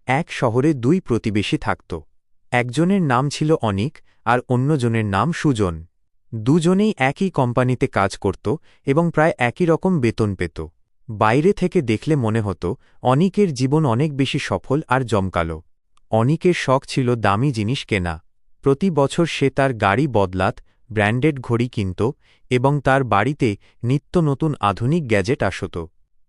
এক শহরে দুই প্রতিবেশী থাকত। একজনের নাম ছিল অনিক আর অন্যজনের নাম সুজন। দুজনেই একই কোম্পানিতে কাজ করত এবং প্রায় একই রকম বেতন পেত। বাইরে থেকে দেখলে মনে হতো অনিকের জীবন অনেক বেশি সফল আর জমকালো। অনিকের শখ ছিল দামি জিনিস কেনা। প্রতি বছর সে তার গাড়ি বদলাত, ব্র্যান্ডেড ঘড়ি কিনত এবং তার বাড়িতে নিত্য নতুন আধুনিক গ্যাজেট আসত।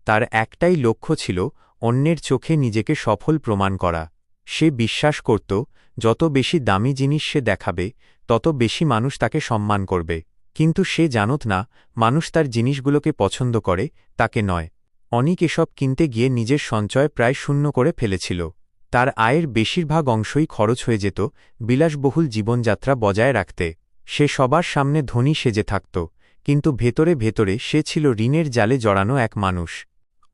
তার একটাই লক্ষ্য ছিল অন্যের চোখে নিজেকে সফল প্রমাণ করা। সে বিশ্বাস করত যত বেশি দামি জিনিস সে দেখাবে তত বেশি মানুষ তাকে সম্মান করবে। কিন্তু সে জানত না মানুষ তার জিনিসগুলোকে পছন্দ করে, তাকে নয়। অনিক এসব কিনতে গিয়ে নিজের সঞ্চয় প্রায় শূন্য করে ফেলেছিল। তার আয়ের বেশিরভাগ অংশই খরচ হয়ে যেত বিলাসবহুল জীবনযাত্রা বজায় রাখতে। সে সবার সামনে ধনী সেজে থাকত, কিন্তু ভেতরে ভেতরে সে ছিল ঋণের জালে জড়ানো এক মানুষ।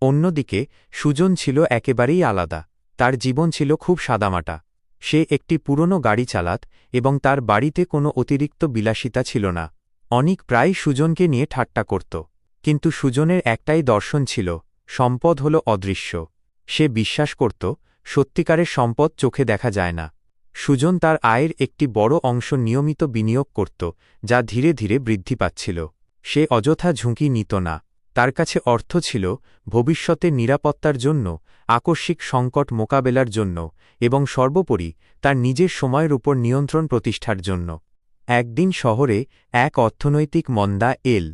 অন্যদিকে সুজন ছিল একেবারেই আলাদা। তার জীবন ছিল খুব সাদামাটা। সে একটি পুরনো গাড়ি চালাত এবং তার বাড়িতে কোনো অতিরিক্ত বিলাসিতা ছিল না। অনিক প্রায় সুজনকে নিয়ে ঠাট্টা করত, কিন্তু সুজনের একটাই দর্শন ছিল, সম্পদ হল অদৃশ্য। সে বিশ্বাস করত সত্যিকারের সম্পদ চোখে দেখা যায় না। সুজন তার আয়ের একটি বড় অংশ নিয়মিত বিনিয়োগ করত, যা ধীরে ধীরে বৃদ্ধি পাচ্ছিল। সে অযথা ঝুঁকি নিত না। তার কাছে অর্থ ছিল ভবিষ্যতের নিরাপত্তার জন্য, আকস্মিক সংকট মোকাবেলার জন্য এবং সর্বোপরি তার নিজের সময়ের উপর নিয়ন্ত্রণ প্রতিষ্ঠার জন্য। একদিন শহরে এক অর্থনৈতিক মন্দা এল।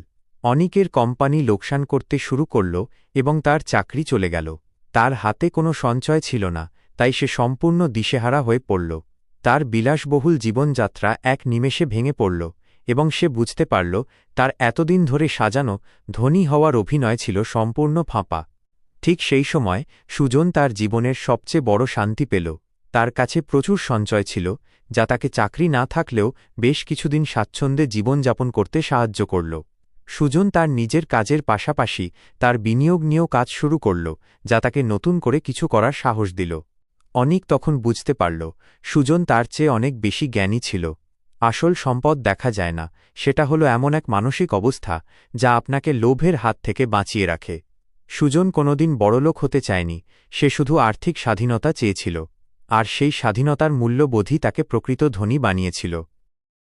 অনিকের কোম্পানি লোকসান করতে শুরু করল এবং তার চাকরি চলে গেল। তার হাতে কোনো সঞ্চয় ছিল না, তাই সে সম্পূর্ণ দিশেহারা হয়ে পড়ল। তার বিলাসবহুল জীবনযাত্রা এক নিমেষে ভেঙে পড়ল এবং সে বুঝতে পারল তার এতদিন ধরে সাজানো ধনী হওয়ার অভিনয় ছিল সম্পূর্ণ ফাঁপা। ঠিক সেই সময় সুজন তার জীবনের সবচেয়ে বড় শান্তি পেল। তার কাছে প্রচুর সঞ্চয় ছিল, যা তাকে চাকরি না থাকলেও বেশ কিছুদিন স্বাচ্ছন্দ্যে জীবনযাপন করতে সাহায্য করল। সুজন তার নিজের কাজের পাশাপাশি তার বিনিয়োগ নিয়েও কাজ শুরু করল, যা তাকে নতুন করে কিছু করার সাহস দিল। অনিক তখন বুঝতে পারল সুজন তার চেয়ে অনেক বেশি জ্ঞানী ছিল। আসল সম্পদ দেখা যায় না, সেটা হলো এমন এক মানসিক অবস্থা যা আপনাকে লোভের হাত থেকে বাঁচিয়ে রাখে। সুজন কোনোদিন বড়লোক হতে চায়নি, সে শুধু আর্থিক স্বাধীনতা চেয়েছিল। আর সেই স্বাধীনতার মূল্যবোধই তাকে প্রকৃত ধনী বানিয়েছিল।